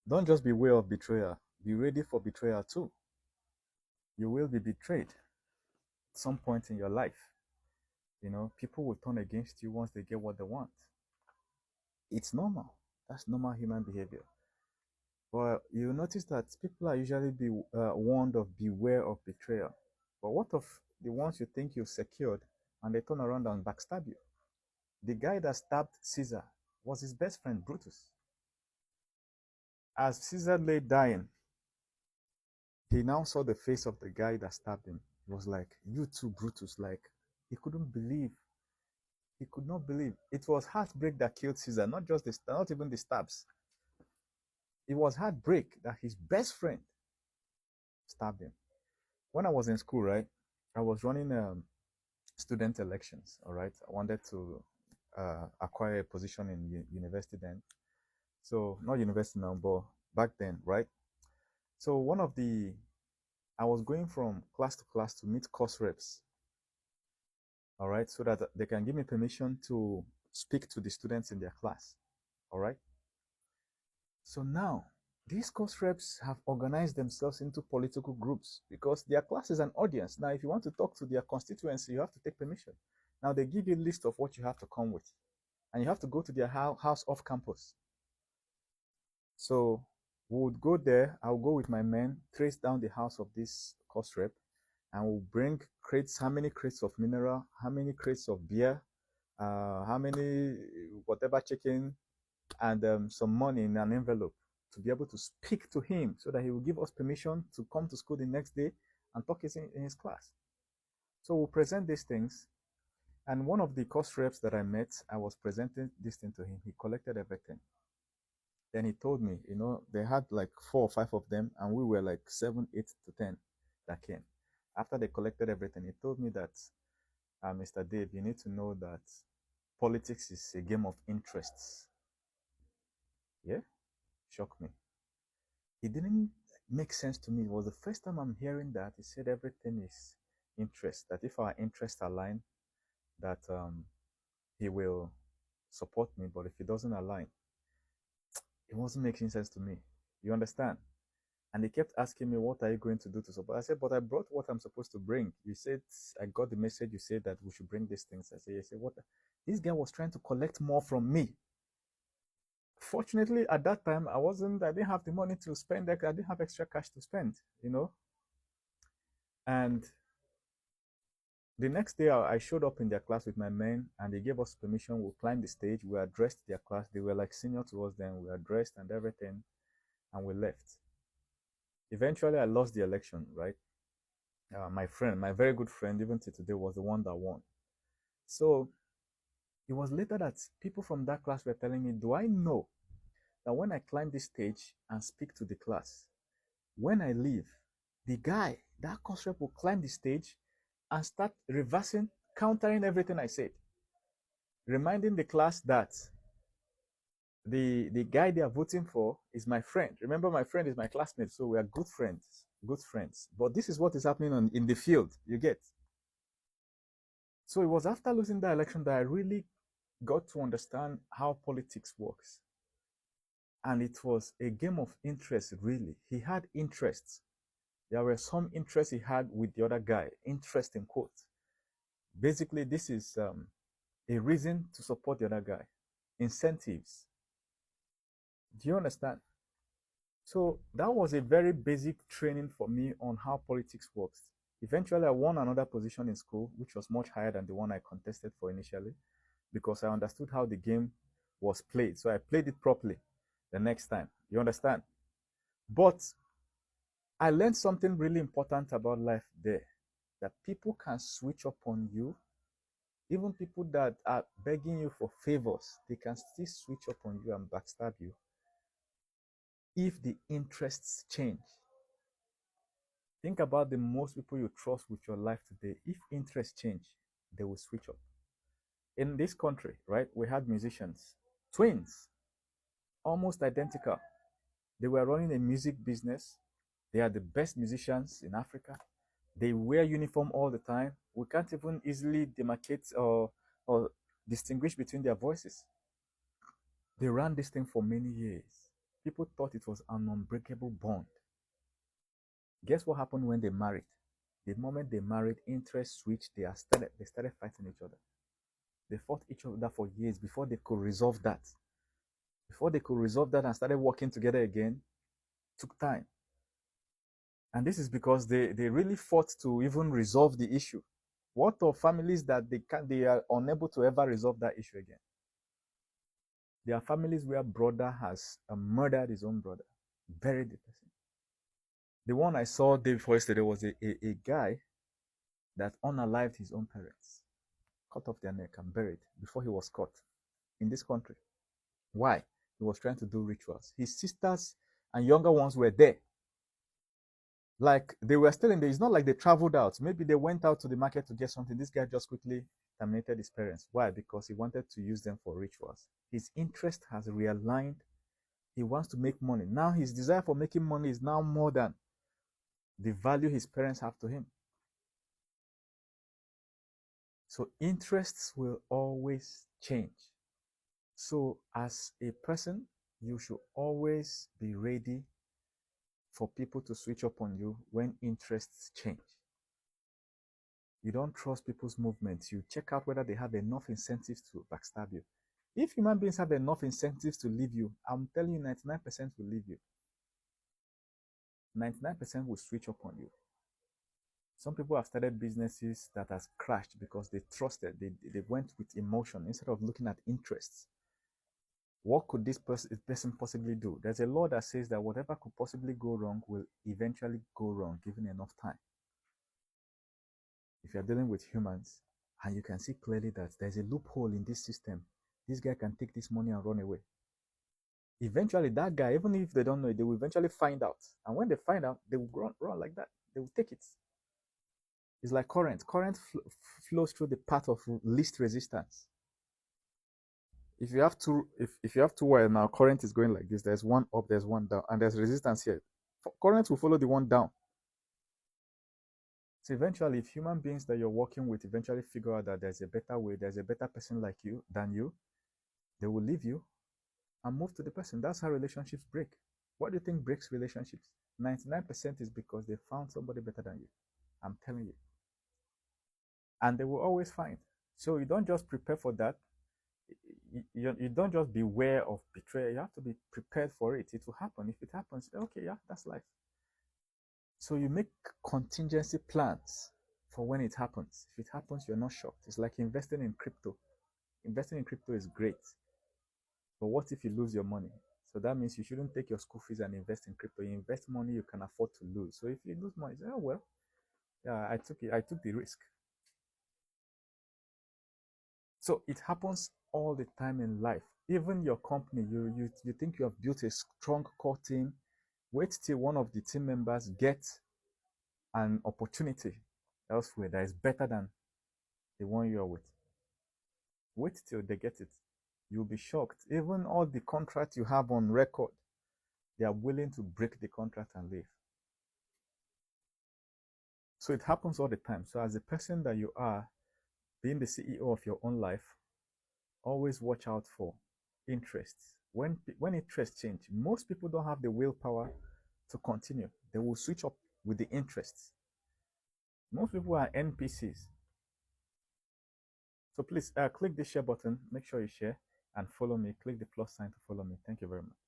Don't just beware of betrayal. Be ready for betrayal too. You will be betrayed at some point in your life. People will turn against you once they get what they want. It's normal. That's normal human behavior. But you notice that people are usually warned of beware of betrayal. But what of the ones you think you've secured and they turn around and backstab you? The guy that stabbed Caesar was his best friend, Brutus. As Caesar lay dying, he now saw the face of the guy that stabbed him. He was like, "You too, Brutus." Like, he couldn't believe. He could not believe. It was heartbreak that killed Caesar, not even the stabs. It was heartbreak that his best friend stabbed him. When I was in school, right, I was running student elections. All right, I wanted to acquire a position in university then. So not university now, but back then, right? So I was going from class to class to meet course reps. All right, so that they can give me permission to speak to the students in their class. All right. So now these course reps have organized themselves into political groups because their class is an audience. Now, if you want to talk to their constituency, you have to take permission. Now they give you a list of what you have to come with, and you have to go to their house off campus. So we would go there. I'll go with my men, trace down the house of this course rep, and we'll bring crates, how many crates of mineral, how many crates of beer, how many whatever chicken, and some money in an envelope to be able to speak to him so that he will give us permission to come to school the next day and talk in his class. So we'll present these things. And one of the course reps that I met, I was presenting this thing to him. He collected everything. Then he told me, they had like 4 or 5 of them, and we were like 7, 8 to 10 that came. After they collected everything, he told me that, Mr. Dave, you need to know that politics is a game of interests. Yeah, shocked me. It didn't make sense to me. It was the first time I'm hearing that. He said everything is interest, that if our interests align, that he will support me, but if it doesn't align, it wasn't making sense to me. You understand? And he kept asking me, what are you going to do to support? I said, but I brought what I'm supposed to bring. You said, I got the message. You said that we should bring these things. I said, what? This guy was trying to collect more from me. Fortunately, at that time, I didn't have the money to spend. I didn't have extra cash to spend. And the next day, I showed up in their class with my men, and they gave us permission. We climbed the stage. We addressed their class. They were like senior to us then. We addressed and everything, and we left. Eventually, I lost the election, right? My friend, my very good friend, even to today, was the one that won. So it was later that people from that class were telling me, do I know that when I climb this stage and speak to the class, when I leave, the guy, that course rep, will climb the stage and start reversing, countering everything I said, reminding the class that the guy they are voting for is my friend. Remember, my friend is my classmate, so we are good friends, good friends. But this is what is happening in the field, you get. So it was after losing that election that I really got to understand how politics works. And it was a game of interest, really. He had interests. There were some interests he had with the other guy, interest in quotes. Basically, this is a reason to support the other guy, incentives. Do you understand? So that was a very basic training for me on how politics works. Eventually, I won another position in school, which was much higher than the one I contested for initially, because I understood how the game was played. So I played it properly the next time. You understand? But I learned something really important about life there, that people can switch up on you. Even people that are begging you for favors, they can still switch up on you and backstab you if the interests change. Think about the most people you trust with your life today. If interests change, they will switch up. In this country, right, we had musicians, twins, almost identical. They were running a music business. They are the best musicians in Africa. They wear uniform all the time. We can't even easily demarcate or distinguish between their voices. They ran this thing for many years. People thought it was an unbreakable bond. Guess what happened when they married? The moment they married, interest switched. They started fighting each other. They fought each other for years before they could resolve that. Before they could resolve that and started working together again, took time. And this is because they really fought to even resolve the issue. What of families that they are unable to ever resolve that issue again? There are families where brother has murdered his own brother, buried the person. The one I saw day before yesterday was a guy that unalived his own parents, cut off their neck and buried before he was caught in this country. Why? He was trying to do rituals. His sisters and younger ones were there. Like they were still in there. It's not like they traveled out. Maybe they went out to the market to get something. This guy just quickly terminated his parents. Why? Because he wanted to use them for rituals. His interest has realigned. He wants to make money. Now his desire for making money is now more than the value his parents have to him. So interests will always change. So as a person, you should always be ready for people to switch up on you when interests change. You don't trust people's movements. You check out whether they have enough incentives to backstab you. If human beings have enough incentives to leave you, I'm telling you 99% will leave you. 99% will switch up on you. Some people have started businesses that has crashed because they trusted, they went with emotion instead of looking at interests. What could this person possibly do? There's a law that says that whatever could possibly go wrong will eventually go wrong given enough time. If you're dealing with humans and you can see clearly that there's a loophole in this system, this guy can take this money and run away. Eventually, that guy, even if they don't know it, they will eventually find out. And when they find out, they will run like that. They will take it. It's like current. Current flows through the path of least resistance. If you have two wires now, current is going like this. There's one up, there's one down, and there's resistance here. Current will follow the one down. So eventually, if human beings that you're working with eventually figure out that there's a better way, there's a better person like you than you, they will leave you and move to the person. That's how relationships break. What do you think breaks relationships? 99% is because they found somebody better than you. I'm telling you. And they will always find. So you don't just prepare for that. You don't just beware of betrayal. You have to be prepared for it. It will happen. If it happens, okay, yeah, that's life. So you make contingency plans for when it happens. If it happens, you're not shocked. It's like investing in crypto. Investing in crypto is great. But what if you lose your money? So that means you shouldn't take your school fees and invest in crypto. You invest money you can afford to lose. So if you lose money, you say, oh well, yeah, I took it. I took the risk. So it happens all the time in life. Even your company, you think you have built a strong core team. Wait till one of the team members gets an opportunity elsewhere that is better than the one you're with. Wait till they get it. You'll be shocked. Even all the contracts you have on record, they are willing to break the contract and leave. So it happens all the time. So as a person that you are, being the CEO of your own life, always watch out for interests. When interests change, most people don't have the willpower to continue. They will switch up with the interests. Most people are NPCs. So please click the share button. Make sure you share and follow me. Click the plus sign to follow me. Thank you very much.